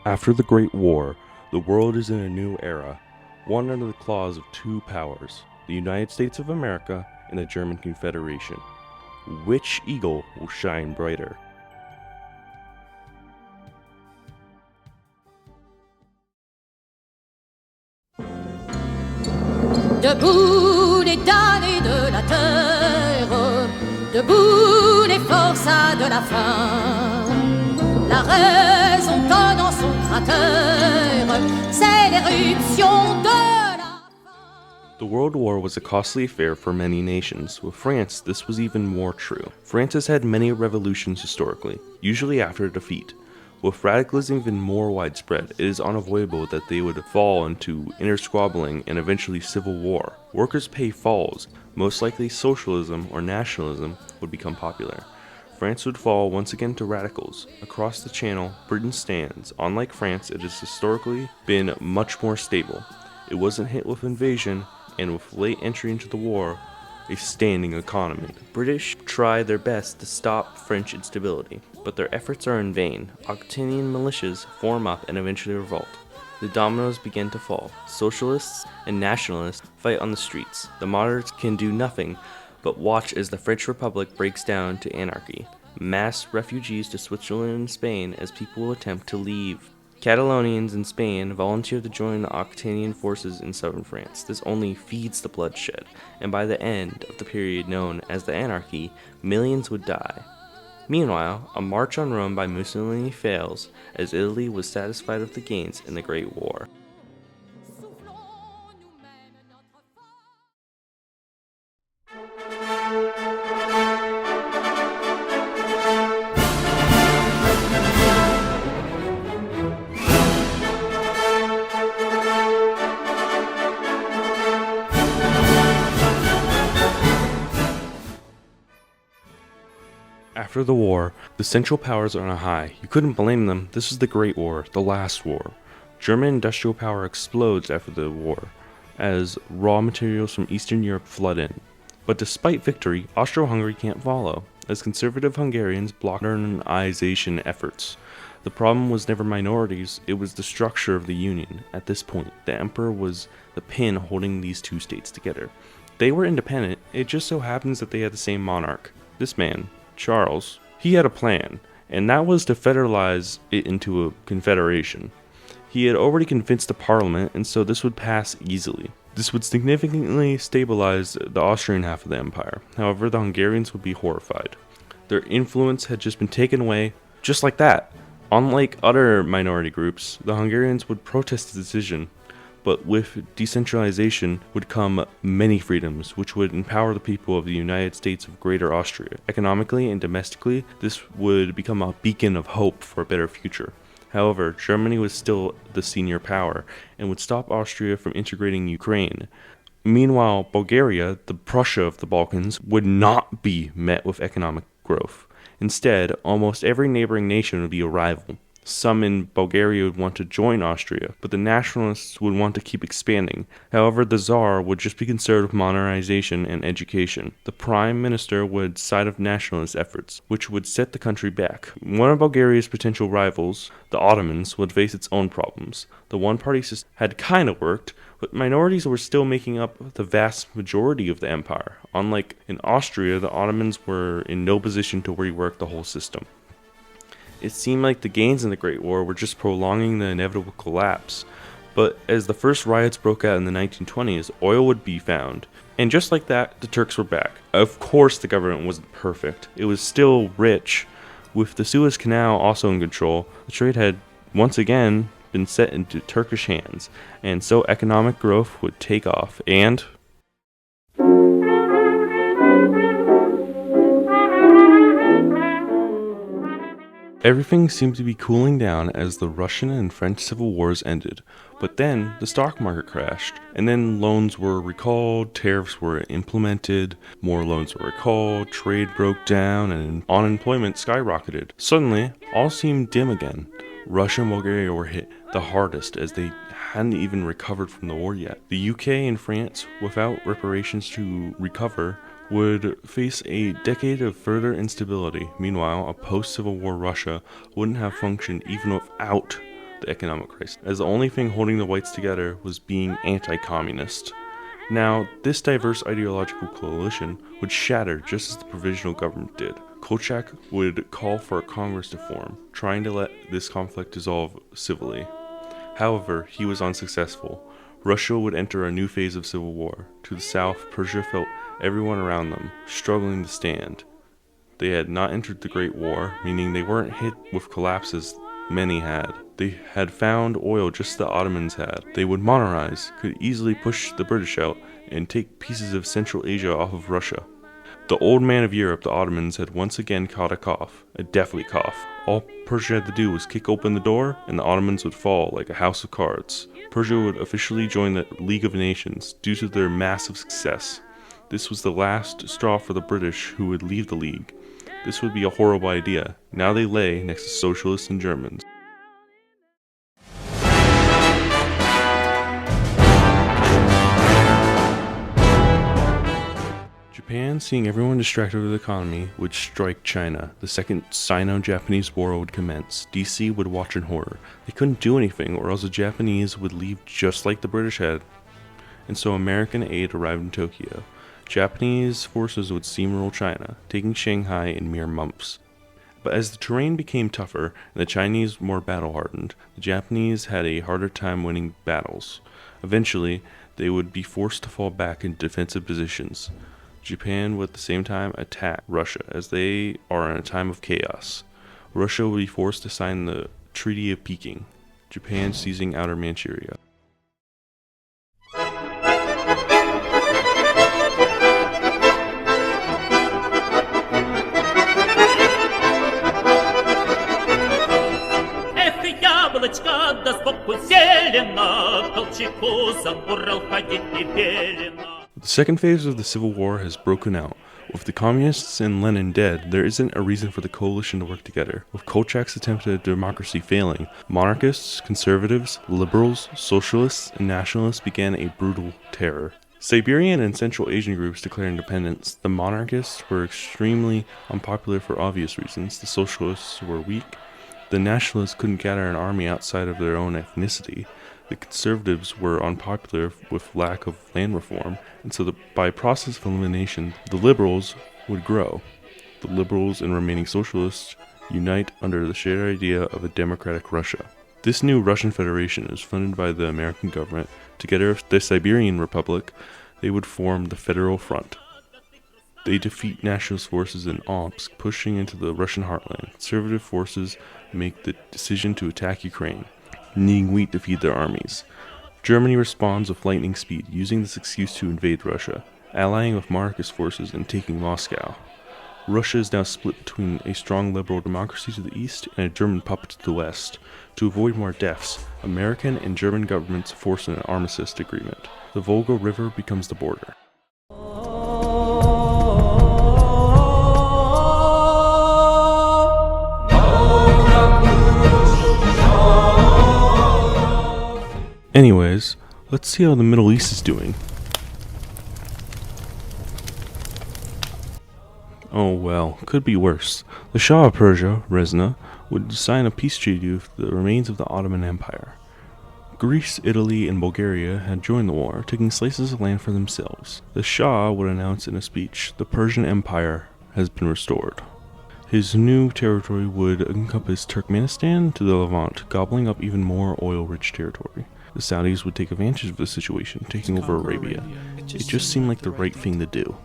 After the Great War, the world is in a new era, one under the claws of two powers, the United States of America and the German Confederation. Which eagle will shine brighter? Debout les damnés de la terre, debout les forçats de la faim. La raison donne en son cratère, c'est l'éruption de la faim. The World War was a costly affair for many nations. With France, this was even more true. France has had many revolutions historically, usually after a defeat. With radicalism even more widespread, it is unavoidable that they would fall into inner squabbling and eventually civil war. Workers' pay falls, most likely socialism or nationalism would become popular. France would fall once again to radicals. Across the Channel, Britain stands. Unlike France, it has historically been much more stable. It wasn't hit with invasion, and with late entry into the war, a standing economy. The British try their best to stop French instability, but their efforts are in vain. Octanian militias form up and eventually revolt. The dominoes begin to fall. Socialists and nationalists fight on the streets. The moderates can do nothing but watch as the French Republic breaks down to anarchy. Mass refugees to Switzerland and Spain as people attempt to leave. Catalonians in Spain volunteer to join the Octanian forces in southern France. This only feeds the bloodshed, and by the end of the period known as the Anarchy, millions would die. Meanwhile, a march on Rome by Mussolini fails, as Italy was satisfied with the gains in the Great War. After the war, the Central Powers are on a high. You couldn't blame them. This is the Great War, the last war. German industrial power explodes after the war, as raw materials from Eastern Europe flood in. But despite victory, Austro-Hungary can't follow, as conservative Hungarians block modernization efforts. The problem was never minorities, it was the structure of the Union. At this point, the Emperor was the pin holding these two states together. They were independent, it just so happens that they had the same monarch. This man, Charles, he had a plan, and that was to federalize it into a confederation. He had already convinced the parliament, and so this would pass easily. This would significantly stabilize the Austrian half of the empire. However, the Hungarians would be horrified. Their influence had just been taken away, just like that. Unlike other minority groups, the Hungarians would protest the decision, but with decentralization would come many freedoms, which would empower the people of the United States of Greater Austria. Economically and domestically, this would become a beacon of hope for a better future. However, Germany was still the senior power, and would stop Austria from integrating Ukraine. Meanwhile, Bulgaria, the Prussia of the Balkans, would not be met with economic growth. Instead, almost every neighboring nation would be a rival. Some in Bulgaria would want to join Austria, but the nationalists would want to keep expanding. However, the Tsar would just be concerned with modernization and education. The Prime Minister would side with nationalist efforts, which would set the country back. One of Bulgaria's potential rivals, the Ottomans, would face its own problems. The one-party system had kind of worked, but minorities were still making up the vast majority of the empire. Unlike in Austria, the Ottomans were in no position to rework the whole system. It seemed like the gains in the Great War were just prolonging the inevitable collapse. But as the first riots broke out in the 1920s, oil would be found. And just like that, the Turks were back. Of course the government wasn't perfect. It was still rich. With the Suez Canal also in control, the trade had once again been set into Turkish hands. And so economic growth would take off. And everything seemed to be cooling down as the Russian and French civil wars ended, but then the stock market crashed, and then loans were recalled, tariffs were implemented, more loans were recalled, trade broke down, and unemployment skyrocketed. Suddenly, all seemed dim again. Russia and Bulgaria were hit the hardest as they hadn't even recovered from the war yet. The UK and France, without reparations to recover, would face a decade of further instability. Meanwhile, a post-Civil War Russia wouldn't have functioned even without the economic crisis, as the only thing holding the whites together was being anti-communist. Now, this diverse ideological coalition would shatter just as the provisional government did. Kolchak would call for a Congress to form, trying to let this conflict dissolve civilly. However, he was unsuccessful. Russia would enter a new phase of civil war. To the south, Persia felt everyone around them struggling to stand. They had not entered the Great War, meaning they weren't hit with collapses many had. They had found oil just as the Ottomans had. They would monetize, could easily push the British out, and take pieces of Central Asia off of Russia. The old man of Europe, the Ottomans, had once again caught a cough, a deathly cough. All Persia had to do was kick open the door, and the Ottomans would fall like a house of cards. Persia would officially join the League of Nations due to their massive success. This was the last straw for the British, who would leave the League. This would be a horrible idea. Now they lay next to socialists and Germans. Japan, seeing everyone distracted with the economy, would strike China. The second Sino-Japanese war would commence. DC would watch in horror. They couldn't do anything, or else the Japanese would leave just like the British had. And so American aid arrived in Tokyo. Japanese forces would steamroll China, taking Shanghai in mere months. But as the terrain became tougher and the Chinese more battle-hardened, the Japanese had a harder time winning battles. Eventually, they would be forced to fall back in defensive positions. Japan would at the same time attack Russia, as they are in a time of chaos. Russia would be forced to sign the Treaty of Peking, Japan seizing outer Manchuria. Да сбоку зелено, Колчаку забурал ходить не велено. The second phase of the Civil War has broken out. With the communists and Lenin dead, there isn't a reason for the coalition to work together. With Kolchak's attempt at democracy failing, monarchists, conservatives, liberals, socialists, and nationalists began a brutal terror. Siberian and Central Asian groups declared independence. The monarchists were extremely unpopular for obvious reasons. The socialists were weak. The nationalists couldn't gather an army outside of their own ethnicity. The conservatives were unpopular with lack of land reform, and so by process of elimination, the liberals would grow. The liberals and remaining socialists unite under the shared idea of a democratic Russia. This new Russian Federation is funded by the American government. Together with the Siberian Republic, they would form the Federal Front. They defeat nationalist forces in Omsk, pushing into the Russian heartland. Conservative forces make the decision to attack Ukraine, needing wheat to feed their armies. Germany responds with lightning speed, using this excuse to invade Russia, allying with monarchist forces and taking Moscow. Russia is now split between a strong liberal democracy to the east and a German puppet to the west. To avoid more deaths, American and German governments force an armistice agreement. The Volga River becomes the border. Anyways, let's see how the Middle East is doing. Oh well, could be worse. The Shah of Persia, Rezna, would sign a peace treaty with the remains of the Ottoman Empire. Greece, Italy, and Bulgaria had joined the war, taking slices of land for themselves. The Shah would announce in a speech, the Persian Empire has been restored. His new territory would encompass Turkmenistan to the Levant, gobbling up even more oil-rich territory. The Saudis would take advantage of the situation, taking over Arabia. It just seemed like the right thing to do.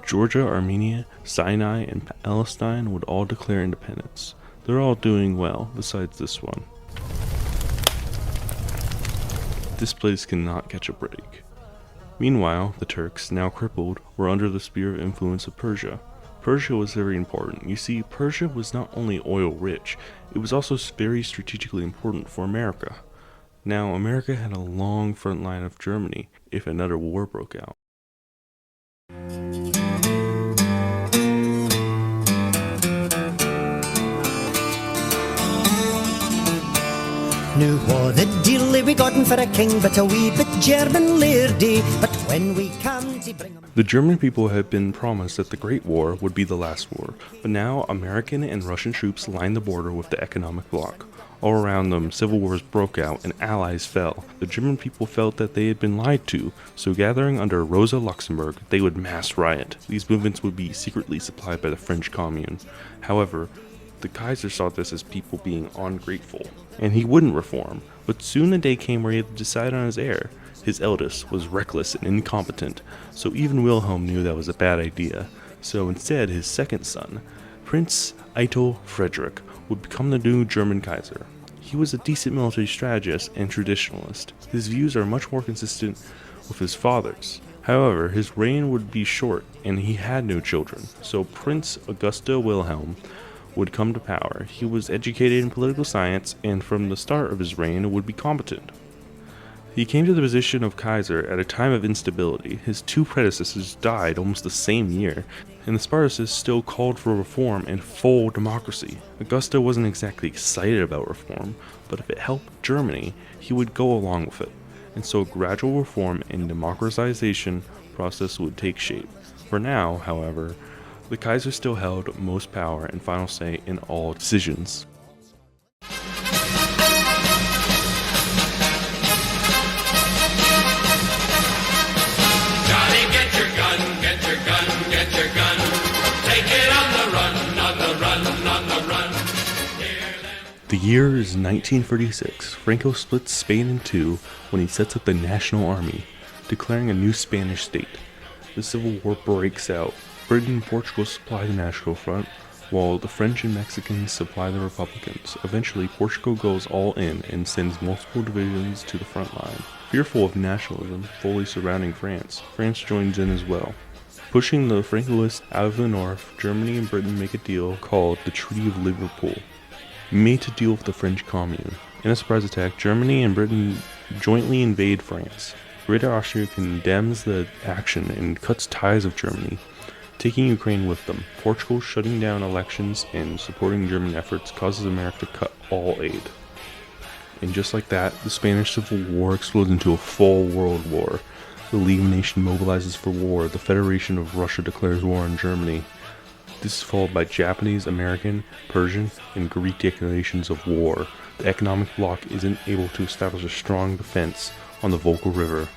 Georgia, Armenia, Sinai, and Palestine would all declare independence. They're all doing well, besides this one. This place cannot catch a break. Meanwhile, the Turks, now crippled, were under the sphere of influence of Persia. Persia was very important. You see, Persia was not only oil-rich, it was also very strategically important for America. Now, America had a long front line of Germany if another war broke out. Nu var det dilly we gotten for a king, but a wee bit German lairdy. But when we come to bring 'em... The German people had been promised that the Great War would be the last war, but now American and Russian troops lined the border with the economic bloc. All around them, civil wars broke out and allies fell. The German people felt that they had been lied to, so gathering under Rosa Luxemburg, they would mass riot. These movements would be secretly supplied by the French Commune. However, the Kaiser saw this as people being ungrateful, and he wouldn't reform. But soon the day came where he had to decide on his heir. His eldest was reckless and incompetent, so even Wilhelm knew that was a bad idea. So instead, his second son, Prince Eitel Frederick, would become the new German Kaiser. He was a decent military strategist and traditionalist. His views are much more consistent with his father's. However, his reign would be short, and he had no children, so Prince Augusta Wilhelm would come to power. He was educated in political science, and from the start of his reign would be competent. He came to the position of Kaiser at a time of instability. His two predecessors died almost the same year, and the Spartacists still called for reform and full democracy. Augusta wasn't exactly excited about reform, but if it helped Germany, he would go along with it. And so a gradual reform and democratization process would take shape. For now, however, the Kaiser still held most power and final say in all decisions. The year is 1936. Franco splits Spain in two when he sets up the National Army, declaring a new Spanish state. The Civil War breaks out. Britain and Portugal supply the National Front, while the French and Mexicans supply the Republicans. Eventually, Portugal goes all in and sends multiple divisions to the front line. Fearful of nationalism fully surrounding France, France joins in as well. Pushing the Francoists out of the north, Germany and Britain make a deal called the Treaty of Liverpool, made to deal with the French Commune. In a surprise attack, Germany and Britain jointly invade France. Greater Austria condemns the action and cuts ties with Germany, taking Ukraine with them. Portugal shutting down elections and supporting German efforts causes America to cut all aid. And just like that, the Spanish Civil War explodes into a full world war. The League of Nations mobilizes for war. The Federation of Russia declares war on Germany. This is followed by Japanese, American, Persian, and Greek declarations of war. The economic bloc isn't able to establish a strong defense on the Volga River,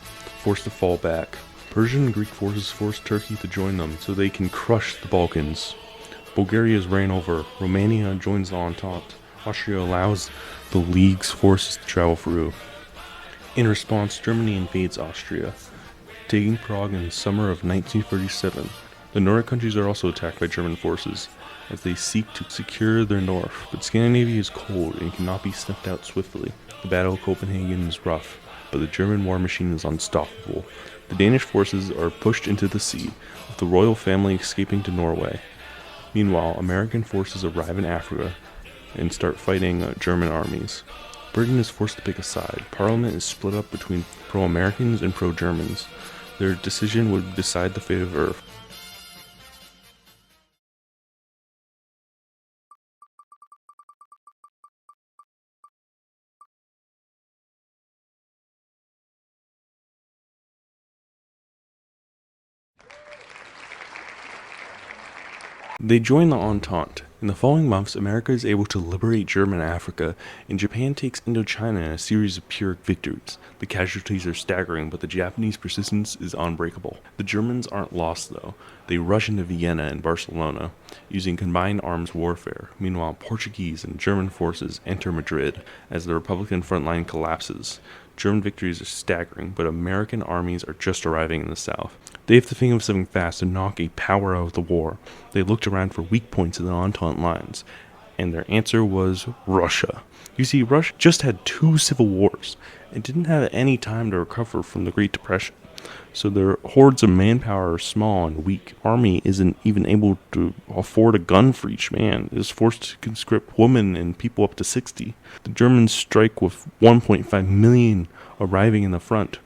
forced to fall back. Persian and Greek forces force Turkey to join them so they can crush the Balkans. Bulgaria is ran over. Romania joins the Entente. Austria allows the League's forces to travel through. In response, Germany invades Austria, taking Prague in the summer of 1937. The Nordic countries are also attacked by German forces as they seek to secure their north, but Scandinavia is cold and cannot be snuffed out swiftly. The Battle of Copenhagen is rough, but the German war machine is unstoppable. The Danish forces are pushed into the sea, with the royal family escaping to Norway. Meanwhile, American forces arrive in Africa and start fighting German armies. Britain is forced to pick a side. Parliament is split up between pro-Americans and pro-Germans. Their decision would decide the fate of Earth. They join the Entente. In the following months, America is able to liberate German Africa, and Japan takes Indochina in a series of Pyrrhic victories. The casualties are staggering, but the Japanese persistence is unbreakable. The Germans aren't lost, though. They rush into Vienna and Barcelona, using combined arms warfare. Meanwhile, Portuguese and German forces enter Madrid as the Republican front line collapses. German victories are staggering, but American armies are just arriving in the south. They have to think of something fast to knock a power out of the war. They looked around for weak points in the Entente lines, and their answer was Russia. You see, Russia just had 2 civil wars and didn't have any time to recover from the Great Depression. So their hordes of manpower are small and weak. Army isn't even able to afford a gun for each man. It is forced to conscript women and people up to 60. The Germans strike with 1.5 million arriving in the front.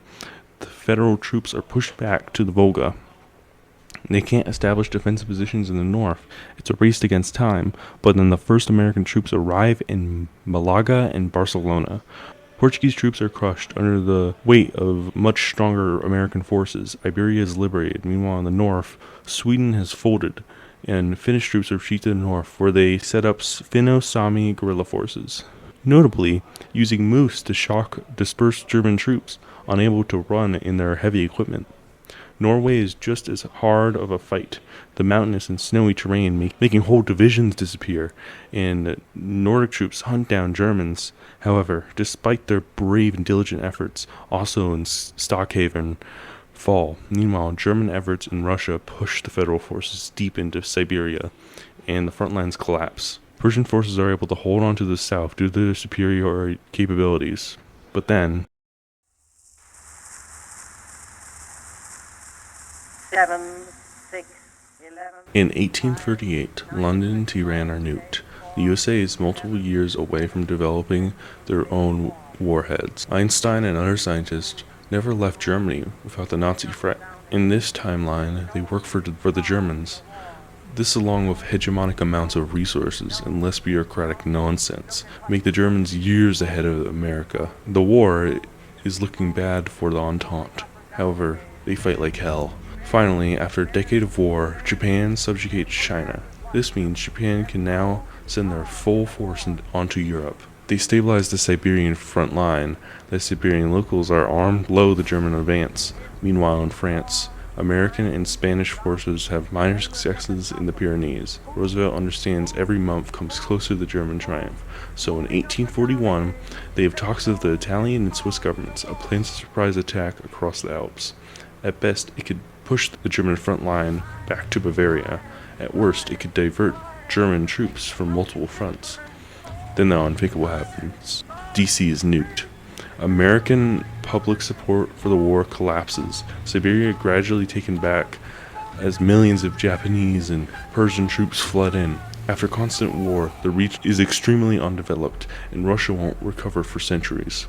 The federal troops are pushed back to the Volga. They can't establish defensive positions in the north. It's a race against time, but then the first American troops arrive in Malaga and Barcelona. Portuguese troops are crushed under the weight of much stronger American forces. Iberia is liberated. Meanwhile, in the north, Sweden has folded, and Finnish troops are retreated to the north, where they set up Finno-Sami guerrilla forces. notably using moose to shock dispersed German troops unable to run in their heavy equipment. Norway is just as hard of a fight, the mountainous and snowy terrain making whole divisions disappear, and Nordic troops hunt down Germans. However, despite their brave and diligent efforts, Oslo and Stockhaven fall. Meanwhile, German efforts in Russia push the federal forces deep into Siberia, and the front lines collapse. Persian forces are able to hold on to the south due to their superior capabilities. But then, 7, 6, 11. in 1838, London and Tehran are nuked. The USA is multiple years away from developing their own warheads. Einstein and other scientists never left Germany without the Nazi threat. In this timeline, they work for the Germans. This, along with hegemonic amounts of resources and less bureaucratic nonsense, make the Germans years ahead of America. The war is looking bad for the Entente. However, they fight like hell. Finally, after a decade of war, Japan subjugates China. This means Japan can now send their full force onto Europe. They stabilize the Siberian front line. The Siberian locals are armed below the German advance. Meanwhile, in France, American and Spanish forces have minor successes in the Pyrenees. Roosevelt understands every month comes closer to the German triumph. So in 1841, they have talks with the Italian and Swiss governments, a planned surprise attack across the Alps. At best, it could push the German front line back to Bavaria. At worst, it could divert German troops from multiple fronts. Then the unthinkable happens. DC is nuked. American public support for the war collapses. Siberia gradually taken back as millions of Japanese and Persian troops flood in. After constant war, the region is extremely undeveloped, and Russia won't recover for centuries.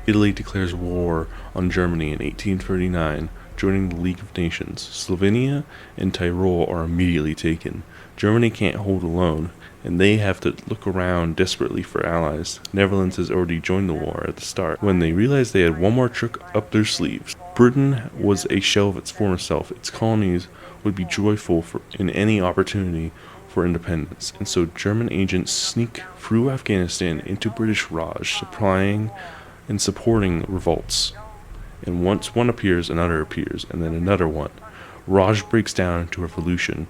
Italy declares war on Germany in 1839, joining the League of Nations. Slovenia and Tyrol are immediately taken. Germany can't hold alone, and they have to look around desperately for allies. Netherlands has already joined the war at the start, when they realized they had one more trick up their sleeves. Britain was a shell of its former self. Its colonies would be joyful in any opportunity for independence, and so German agents sneak through Afghanistan into British Raj, supplying and supporting revolts. And once one appears, another appears, and then another one. Raj breaks down into revolution.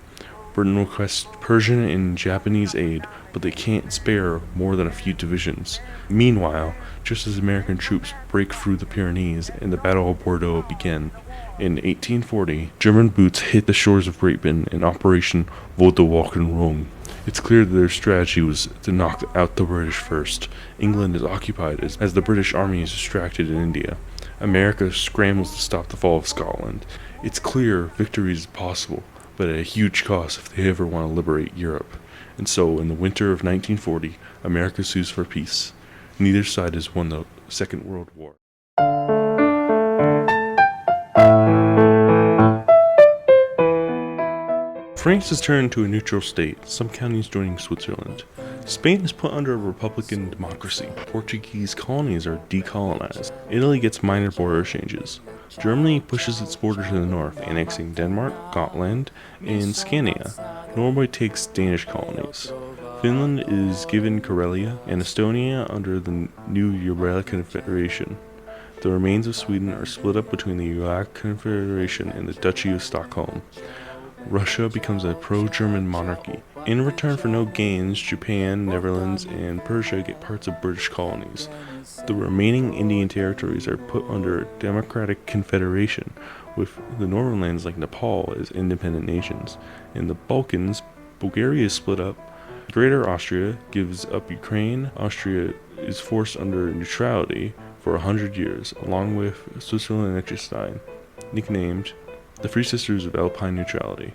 Britain requests Persian and Japanese aid, but they can't spare more than a few divisions. Meanwhile, just as American troops break through the Pyrenees and the Battle of Bordeaux began, in 1840, German boots hit the shores of Great Britain in Operation Walkenrung. It's clear that their strategy was to knock out the British first. England is occupied as the British army is distracted in India. America scrambles to stop the fall of Scotland. It's clear victory is possible, but at a huge cost if they ever want to liberate Europe. And so, in the winter of 1940, America sues for peace. Neither side has won the Second World War. France has turned to a neutral state, some counties joining Switzerland. Spain is put under a republican democracy. Portuguese colonies are decolonized. Italy gets minor border changes. Germany pushes its border to the north, annexing Denmark, Gotland, and Scania. Norway takes Danish colonies. Finland is given Karelia, and Estonia under the new Ural Confederation. The remains of Sweden are split up between the Ural Confederation and the Duchy of Stockholm. Russia becomes a pro-German monarchy. In return for no gains, Japan, Netherlands, and Persia get parts of British colonies. The remaining Indian territories are put under a democratic confederation, with the northern lands like Nepal as independent nations. In the Balkans, Bulgaria is split up. Greater Austria gives up Ukraine. Austria is forced under neutrality for 100 years, along with Switzerland and Liechtenstein, nicknamed the Three Sisters of Alpine Neutrality.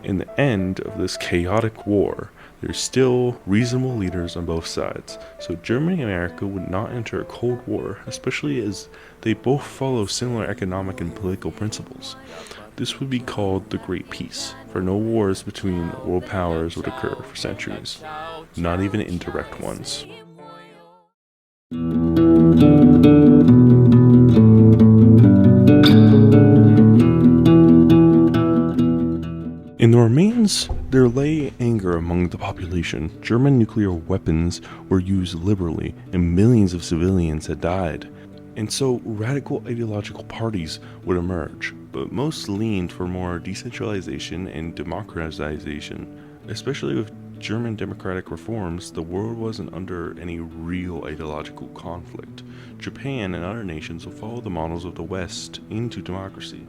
In the end of this chaotic war, there's still reasonable leaders on both sides, so Germany and America would not enter a Cold War, especially as they both follow similar economic and political principles. This would be called the Great Peace, for no wars between world powers would occur for centuries, not even indirect ones. In the remains There lay anger among the population. German nuclear weapons were used liberally, and millions of civilians had died. And so radical ideological parties would emerge, but most leaned for more decentralization and democratization. Especially with German democratic reforms, the world wasn't under any real ideological conflict. Japan and other nations would follow the models of the West into democracy.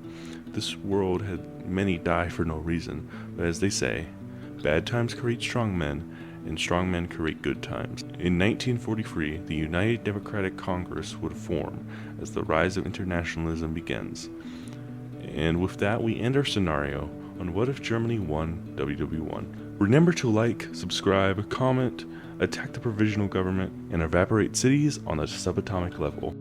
This world had many die for no reason, but as they say, bad times create strong men, and strong men create good times. In 1943, the United Democratic Congress would form as the rise of internationalism begins. And with that, we end our scenario on what if Germany won WW1. Remember to like, subscribe, comment, attack the provisional government, and evaporate cities on a subatomic level.